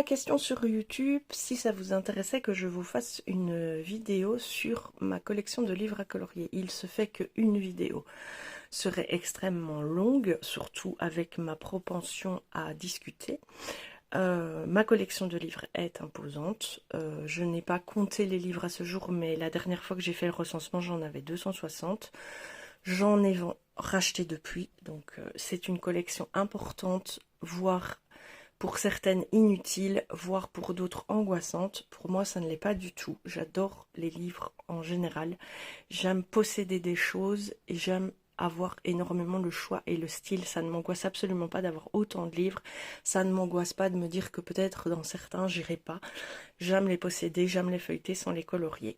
question sur YouTube si ça vous intéressait que je vous fasse une vidéo sur ma collection de livres à colorier. Il se fait qu'une vidéo serait extrêmement longue, surtout avec ma propension à discuter. Ma collection de livres est imposante. Je n'ai pas compté les livres à ce jour, mais la dernière fois que j'ai fait le recensement, j'en avais 260. J'en ai racheté depuis, donc c'est une collection importante, voire pour certaines inutiles, voire pour d'autres angoissantes. Pour moi, ça ne l'est pas du tout. J'adore les livres en général. J'aime posséder des choses et j'aime avoir énormément le choix et le style. Ça ne m'angoisse absolument pas d'avoir autant de livres. Ça ne m'angoisse pas de me dire que peut-être dans certains, j'irai pas. J'aime les posséder, j'aime les feuilleter sans les colorier.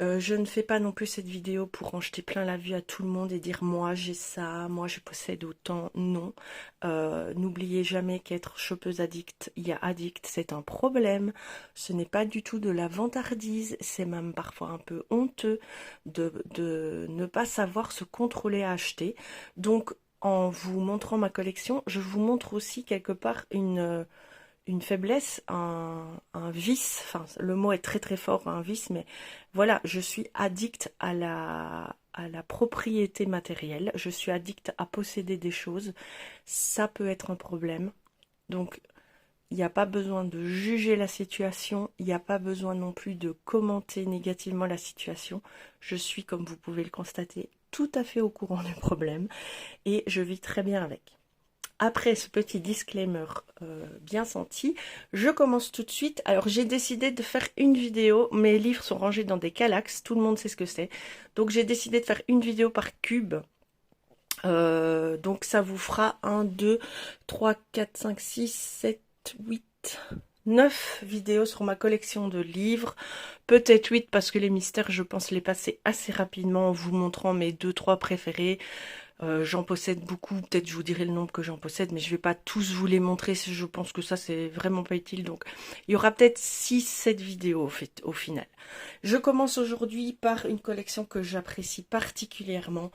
Je ne fais pas non plus cette vidéo pour en jeter plein la vue à tout le monde et dire moi j'ai ça, moi je possède autant. Non. N'oubliez jamais qu'être chopeuse addict, il y a addict, c'est un problème. Ce n'est pas du tout de la vantardise, c'est même parfois un peu honteux de ne pas savoir se contrôler à acheter. Donc en vous montrant ma collection, je vous montre aussi quelque part une faiblesse, un vice, enfin le mot est très très fort, un vice, mais voilà, je suis addict à la propriété matérielle, je suis addict à posséder des choses, ça peut être un problème, donc il n'y a pas besoin de juger la situation, il n'y a pas besoin non plus de commenter négativement la situation, je suis, comme vous pouvez le constater, tout à fait au courant du problème, et je vis très bien avec. Après ce petit disclaimer bien senti, je commence tout de suite. Alors j'ai décidé de faire une vidéo, mes livres sont rangés dans des calax, tout le monde sait ce que c'est. Donc j'ai décidé de faire une vidéo par cube. Donc ça vous fera 1, 2, 3, 4, 5, 6, 7, 8, 9 vidéos sur ma collection de livres. Peut-être 8 parce que les mystères, je pense les passer assez rapidement en vous montrant mes 2-3 préférés. J'en possède beaucoup, peut-être je vous dirai le nombre que j'en possède, mais je vais pas tous vous les montrer, je pense que ça c'est vraiment pas utile, donc il y aura peut-être 6-7 vidéos au final. Je commence aujourd'hui par une collection que j'apprécie particulièrement.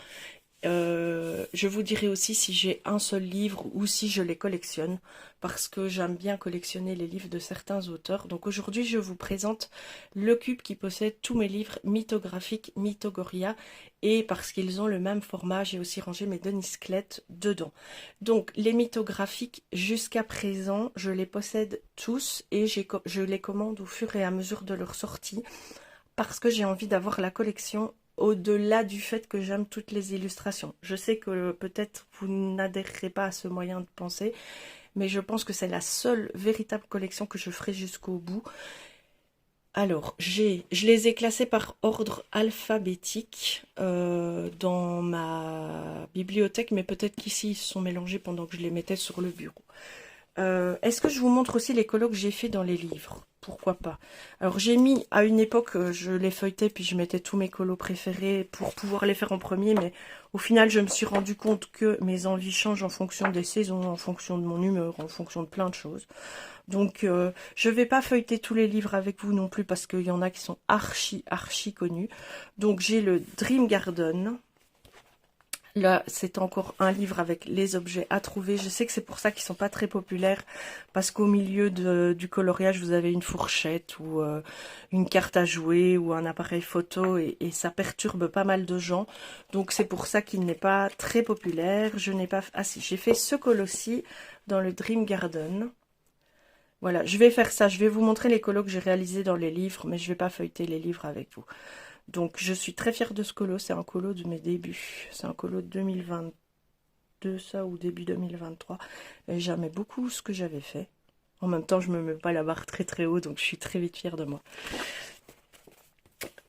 Je vous dirai aussi si j'ai un seul livre ou si je les collectionne, parce que j'aime bien collectionner les livres de certains auteurs. Donc aujourd'hui je vous présente le cube qui possède tous mes livres mythographiques Mythogoria, et parce qu'ils ont le même format, j'ai aussi rangé mes Denis Clett dedans. Donc les mythographiques, jusqu'à présent, je les possède tous et je les commande au fur et à mesure de leur sortie, parce que j'ai envie d'avoir la collection au-delà du fait que j'aime toutes les illustrations. Je sais que peut-être vous n'adhérerez pas à ce moyen de penser, mais je pense que c'est la seule véritable collection que je ferai jusqu'au bout. Alors, je les ai classés par ordre alphabétique dans ma bibliothèque, mais peut-être qu'ici ils se sont mélangés pendant que je les mettais sur le bureau. Est-ce que je vous montre aussi les colos que j'ai fait dans les livres? Pourquoi pas? Alors j'ai mis, à une époque, je les feuilletais, puis je mettais tous mes colos préférés pour pouvoir les faire en premier, mais au final je me suis rendu compte que mes envies changent en fonction des saisons, en fonction de mon humeur, en fonction de plein de choses. Donc je vais pas feuilleter tous les livres avec vous non plus, parce qu'il y en a qui sont archi connus. Donc j'ai le Dream Garden. Là, c'est encore un livre avec les objets à trouver. Je sais que c'est pour ça qu'ils sont pas très populaires, parce qu'au milieu du coloriage, vous avez une fourchette ou une carte à jouer ou un appareil photo, et ça perturbe pas mal de gens. Donc c'est pour ça qu'il n'est pas très populaire. Je n'ai pas... Ah si, j'ai fait ce colo-ci dans le Dream Garden. Voilà, je vais faire ça. Je vais vous montrer les colos que j'ai réalisés dans les livres, mais je vais pas feuilleter les livres avec vous. Donc je suis très fière de ce colo, c'est un colo de mes débuts, c'est un colo de 2022 ça, ou début 2023, et j'aimais beaucoup ce que j'avais fait. En même temps je me mets pas la barre très très haut, donc je suis très vite fière de moi.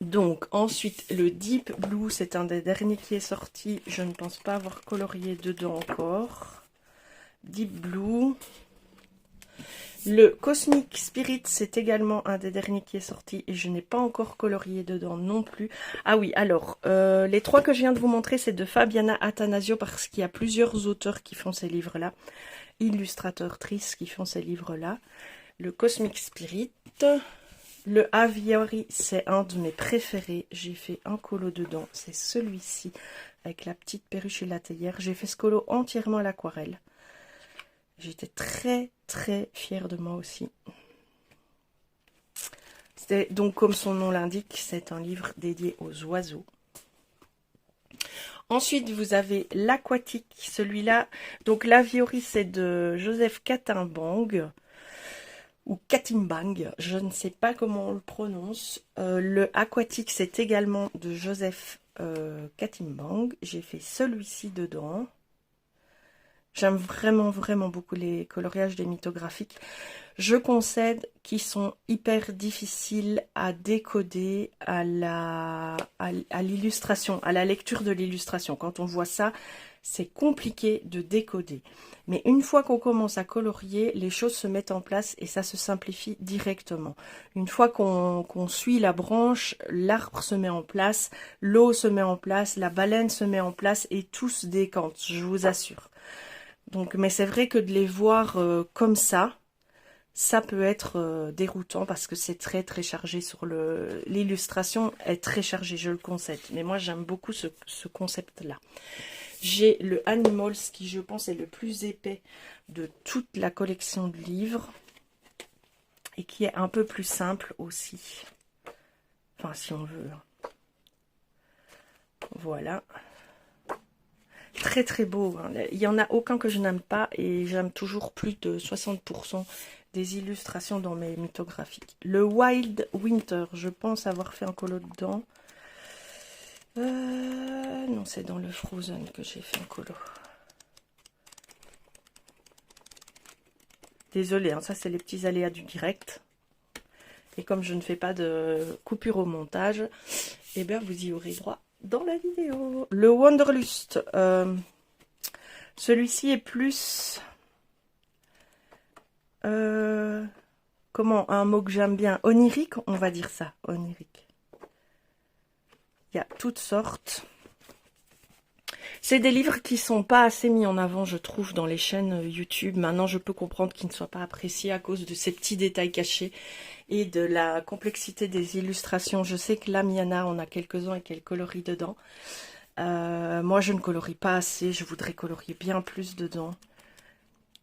Donc ensuite le Deep Blue, c'est un des derniers qui est sorti, je ne pense pas avoir colorié dedans encore. Deep Blue. Le Cosmic Spirit, c'est également un des derniers qui est sorti et je n'ai pas encore colorié dedans non plus. Ah oui, alors, les trois que je viens de vous montrer, c'est de Fabiana Attanasio, parce qu'il y a plusieurs auteurs qui font ces livres-là, illustratrices qui font ces livres-là. Le Cosmic Spirit, le Aviary, c'est un de mes préférés. J'ai fait un colo dedans, c'est celui-ci, avec la petite perruche et la théière. J'ai fait ce colo entièrement à l'aquarelle. J'étais très fière de moi aussi. Donc, comme son nom l'indique, c'est un livre dédié aux oiseaux. Ensuite, vous avez l'Aquatique, celui-là. Donc, l'Aviori, c'est de Joseph Katimbang, ou Katimbang, je ne sais pas comment on le prononce. Le Aquatique, c'est également de Joseph Katimbang. J'ai fait celui-ci dedans. J'aime vraiment, vraiment beaucoup les coloriages des mythographiques. Je concède qu'ils sont hyper difficiles à décoder à l'illustration, à la lecture de l'illustration. Quand on voit ça, c'est compliqué de décoder. Mais une fois qu'on commence à colorier, les choses se mettent en place et ça se simplifie directement. Une fois qu'on suit la branche, l'arbre se met en place, l'eau se met en place, la baleine se met en place et tout se décante, je vous assure. Donc, mais c'est vrai que de les voir comme ça peut être déroutant parce que c'est très très chargé sur l'illustration est très chargée, je le concède. Mais moi j'aime beaucoup ce concept-là. J'ai le Animals qui je pense est le plus épais de toute la collection de livres et qui est un peu plus simple aussi. Enfin si on veut. Voilà. Très très beau, hein. Il n'y en a aucun que je n'aime pas et j'aime toujours plus de 60% des illustrations dans mes mythographiques. Le Wild Winter, je pense avoir fait un colo dedans. Non, c'est dans le Frozen que j'ai fait un colo. Désolée, hein, ça c'est les petits aléas du direct. Et comme je ne fais pas de coupure au montage, eh bien vous y aurez droit dans la vidéo. Le Wanderlust, celui-ci est plus comment un mot que j'aime bien, onirique, on va dire ça, onirique. Il y a toutes sortes. C'est des livres qui sont pas assez mis en avant, je trouve, dans les chaînes YouTube. Maintenant, je peux comprendre qu'ils ne soient pas appréciés à cause de ces petits détails cachés et de la complexité des illustrations. Je sais que là, Miana, on a quelques-uns et qu'elle colorie dedans. Moi, je ne colorie pas assez. Je voudrais colorier bien plus dedans.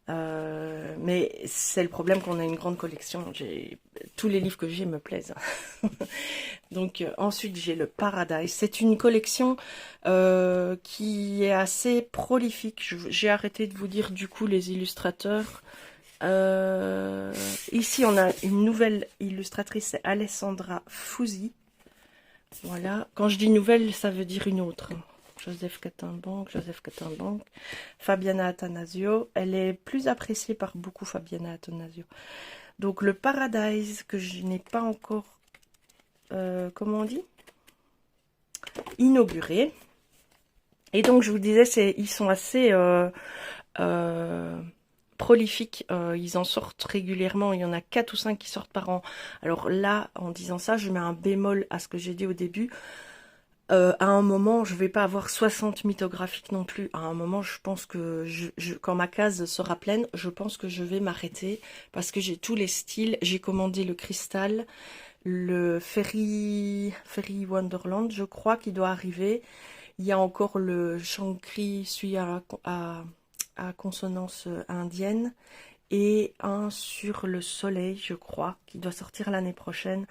Mais c'est le problème qu'on a une grande collection. Tous les livres que j'ai me plaisent. Donc ensuite j'ai le Paradise. C'est une collection qui est assez prolifique. J'ai arrêté de vous dire du coup les illustrateurs. Ici on a une nouvelle illustratrice, c'est Alessandra Fusi. Voilà. Quand je dis nouvelle, ça veut dire une autre. Joseph Katimbang, Fabiana Attanasio. Elle est plus appréciée par beaucoup, Fabiana Attanasio. Donc le Paradise que je n'ai pas encore, comment on dit, inauguré. Et donc je vous disais, ils sont assez prolifiques. Ils en sortent régulièrement. Il y en a 4 ou 5 qui sortent par an. Alors là, en disant ça, je mets un bémol à ce que j'ai dit au début. À un moment, je vais pas avoir 60 mythographiques non plus. À un moment, je pense que quand ma case sera pleine, je pense que je vais m'arrêter parce que j'ai tous les styles. J'ai commandé le Cristal, le Fairy Wonderland, je crois, qui doit arriver. Il y a encore le Shankri, celui à consonance indienne, et un sur le soleil, je crois, qui doit sortir l'année prochaine.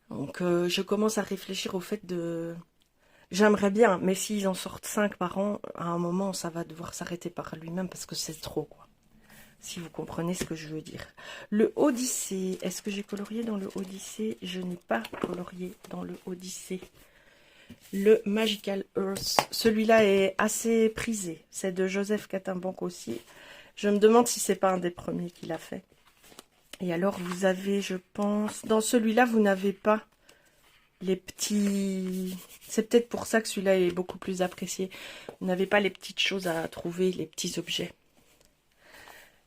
Donc, je commence à réfléchir au fait de... J'aimerais bien, mais s'ils en sortent 5 par an, à un moment, ça va devoir s'arrêter par lui-même parce que c'est trop, quoi. Si vous comprenez ce que je veux dire. Le Odyssée, est-ce que j'ai colorié dans le Odyssée? Je n'ai pas colorié dans le Odyssée. Le Magical Earth, celui-là est assez prisé. C'est de Joseph Katimbang aussi. Je me demande si c'est pas un des premiers qu'il a fait. Et alors, vous avez, je pense... Dans celui-là, vous n'avez pas les petits... C'est peut-être pour ça que celui-là est beaucoup plus apprécié. Vous n'avez pas les petites choses à trouver, les petits objets.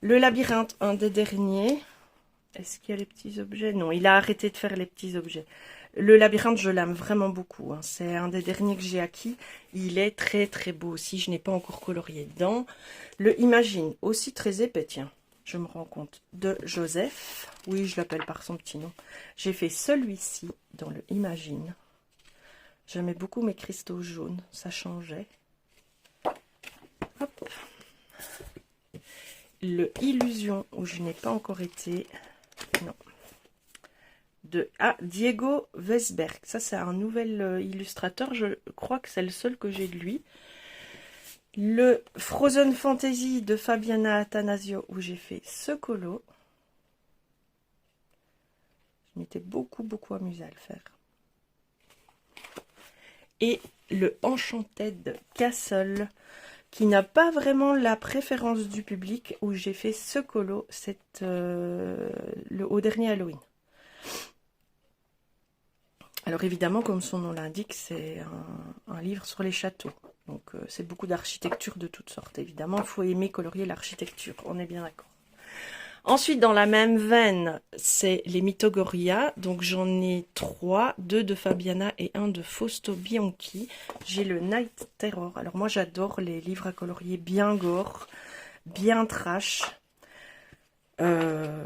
Le labyrinthe, un des derniers. Est-ce qu'il y a les petits objets? Non, il a arrêté de faire les petits objets. Le labyrinthe, je l'aime vraiment beaucoup, hein. C'est un des derniers que j'ai acquis. Il est très très beau aussi. Je n'ai pas encore colorié dedans. Le Imagine, aussi très épais, tiens. Je me rends compte, de Joseph. Oui, je l'appelle par son petit nom. J'ai fait celui-ci dans le Imagine. J'aimais beaucoup mes cristaux jaunes, ça changeait. Hop. Le Illusion, où je n'ai pas encore été. Non. de Diego Vesberg. Ça, c'est un nouvel illustrateur. Je crois que c'est le seul que j'ai de lui. Le Frozen Fantasy de Fabiana Attanasio, où j'ai fait ce colo. Je m'étais beaucoup amusée à le faire. Et le Enchanted Castle, qui n'a pas vraiment la préférence du public, où j'ai fait ce colo au dernier Halloween. Alors évidemment, comme son nom l'indique, c'est un livre sur les châteaux. Donc c'est beaucoup d'architecture de toutes sortes. Évidemment, il faut aimer colorier l'architecture, on est bien d'accord. Ensuite, dans la même veine, c'est les Mythogoria. Donc j'en ai 3, 2 de Fabiana et 1 de Fausto Bianchi. J'ai le Night Terror. Alors moi, j'adore les livres à colorier bien gore, bien trash.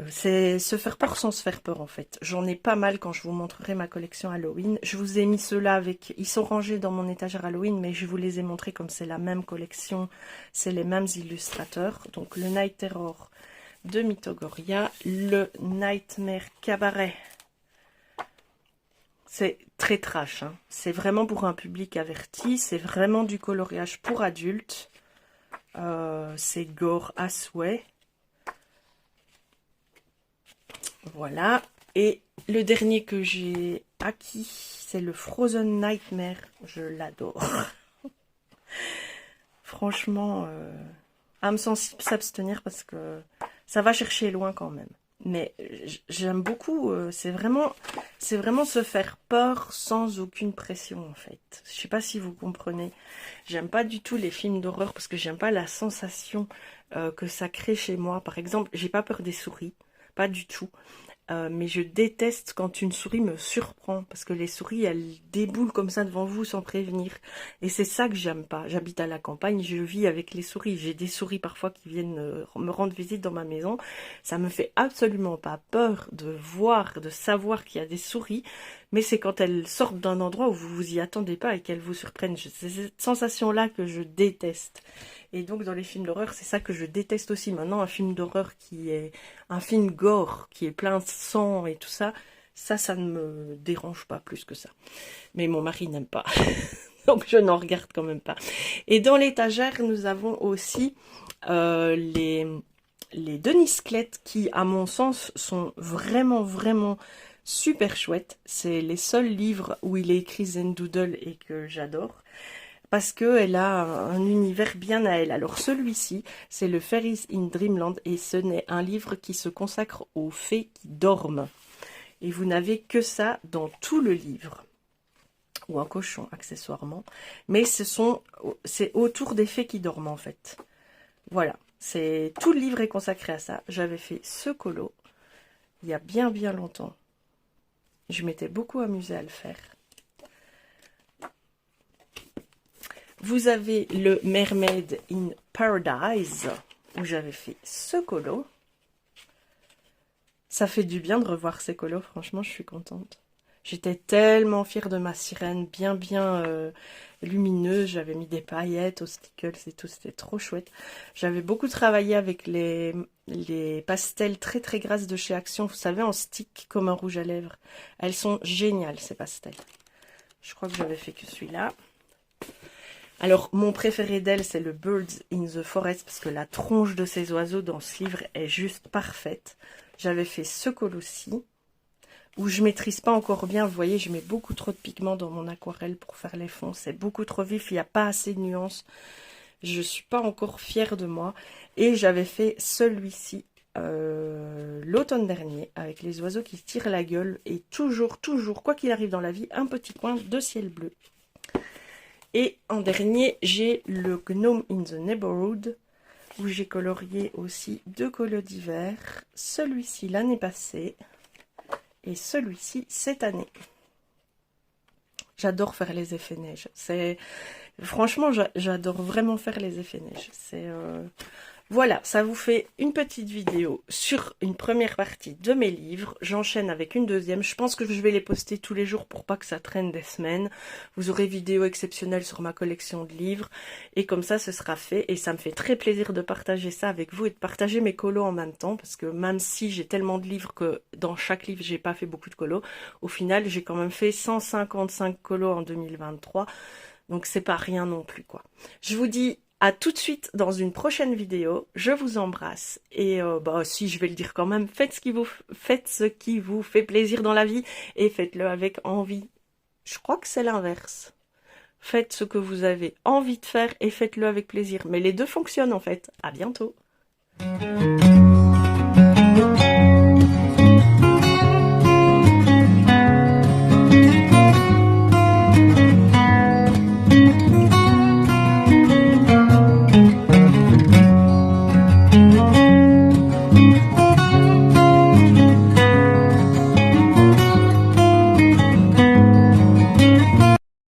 C'est se faire peur sans se faire peur en fait. J'en ai pas mal quand je vous montrerai ma collection Halloween. Je vous ai mis ceux-là avec... Ils sont rangés dans mon étagère Halloween, mais je vous les ai montrés comme c'est la même collection, c'est les mêmes illustrateurs. Donc le Night Terror de Mythogoria, le Nightmare Cabaret. C'est très trash, hein. C'est vraiment pour un public averti, c'est vraiment du coloriage pour adultes. C'est gore à souhait. Voilà, et le dernier que j'ai acquis, c'est le Frozen Nightmare. Je l'adore. Franchement, âme sensible s'abstenir parce que ça va chercher loin quand même. Mais j'aime beaucoup, c'est vraiment se faire peur sans aucune pression en fait. Je sais pas si vous comprenez. J'aime pas du tout les films d'horreur parce que j'aime pas la sensation que ça crée chez moi. Par exemple, j'ai pas peur des souris. Pas du tout. Mais je déteste quand une souris me surprend. Parce que les souris, elles déboulent comme ça devant vous sans prévenir. Et c'est ça que j'aime pas. J'habite à la campagne, je vis avec les souris. J'ai des souris parfois qui viennent me rendre visite dans ma maison. Ça me fait absolument pas peur de voir, de savoir qu'il y a des souris. Mais c'est quand elles sortent d'un endroit où vous vous y attendez pas et qu'elles vous surprennent. C'est cette sensation-là que je déteste. Et donc dans les films d'horreur, c'est ça que je déteste aussi. Maintenant, un film d'horreur qui est un film gore, qui est plein de sang et tout ça, ça ne me dérange pas plus que ça. Mais mon mari n'aime pas, donc je n'en regarde quand même pas. Et dans l'étagère, nous avons aussi les Denis Clett qui, à mon sens, sont vraiment super chouettes. C'est les seuls livres où il est écrit Zendoodle et que j'adore. Parce qu'elle a un univers bien à elle. Alors celui-ci, c'est le Fairies in Dreamland et ce n'est un livre qui se consacre aux fées qui dorment. Et vous n'avez que ça dans tout le livre. Ou un cochon, accessoirement. Mais c'est autour des fées qui dorment en fait. Voilà, tout le livre est consacré à ça. J'avais fait ce colo il y a bien longtemps. Je m'étais beaucoup amusée à le faire. Vous avez le Mermaid in Paradise, où j'avais fait ce colo. Ça fait du bien de revoir ces colos, franchement, je suis contente. J'étais tellement fière de ma sirène, bien lumineuse. J'avais mis des paillettes aux stickers et tout, c'était trop chouette. J'avais beaucoup travaillé avec les pastels très grasses de chez Action, vous savez, en stick comme un rouge à lèvres. Elles sont géniales, ces pastels. Je crois que j'avais fait que celui-là. Alors, mon préféré d'elle, c'est le Birds in the Forest, parce que la tronche de ces oiseaux dans ce livre est juste parfaite. J'avais fait ce col-ci, où je maîtrise pas encore bien. Vous voyez, je mets beaucoup trop de pigments dans mon aquarelle pour faire les fonds. C'est beaucoup trop vif, il n'y a pas assez de nuances. Je suis pas encore fière de moi. Et j'avais fait celui-ci l'automne dernier, avec les oiseaux qui se tirent la gueule. Et toujours, quoi qu'il arrive dans la vie, un petit coin de ciel bleu. Et en dernier, j'ai le Gnome in the Neighborhood, où j'ai colorié aussi 2 colos d'hiver. Celui-ci l'année passée et celui-ci cette année. J'adore faire les effets neige. Franchement, j'adore vraiment faire les effets neige. Voilà, ça vous fait une petite vidéo sur une première partie de mes livres. J'enchaîne avec une deuxième. Je pense que je vais les poster tous les jours pour pas que ça traîne des semaines. Vous aurez vidéo exceptionnelle sur ma collection de livres. Et comme ça, ce sera fait. Et ça me fait très plaisir de partager ça avec vous et de partager mes colos en même temps. Parce que même si j'ai tellement de livres que dans chaque livre, j'ai pas fait beaucoup de colos, au final, j'ai quand même fait 155 colos en 2023. Donc c'est pas rien non plus, quoi. Je vous dis à tout de suite dans une prochaine vidéo. Je vous embrasse. Et si je vais le dire quand même, faites ce qui vous fait plaisir dans la vie et faites-le avec envie. Je crois que c'est l'inverse. Faites ce que vous avez envie de faire et faites-le avec plaisir. Mais les deux fonctionnent en fait. À bientôt.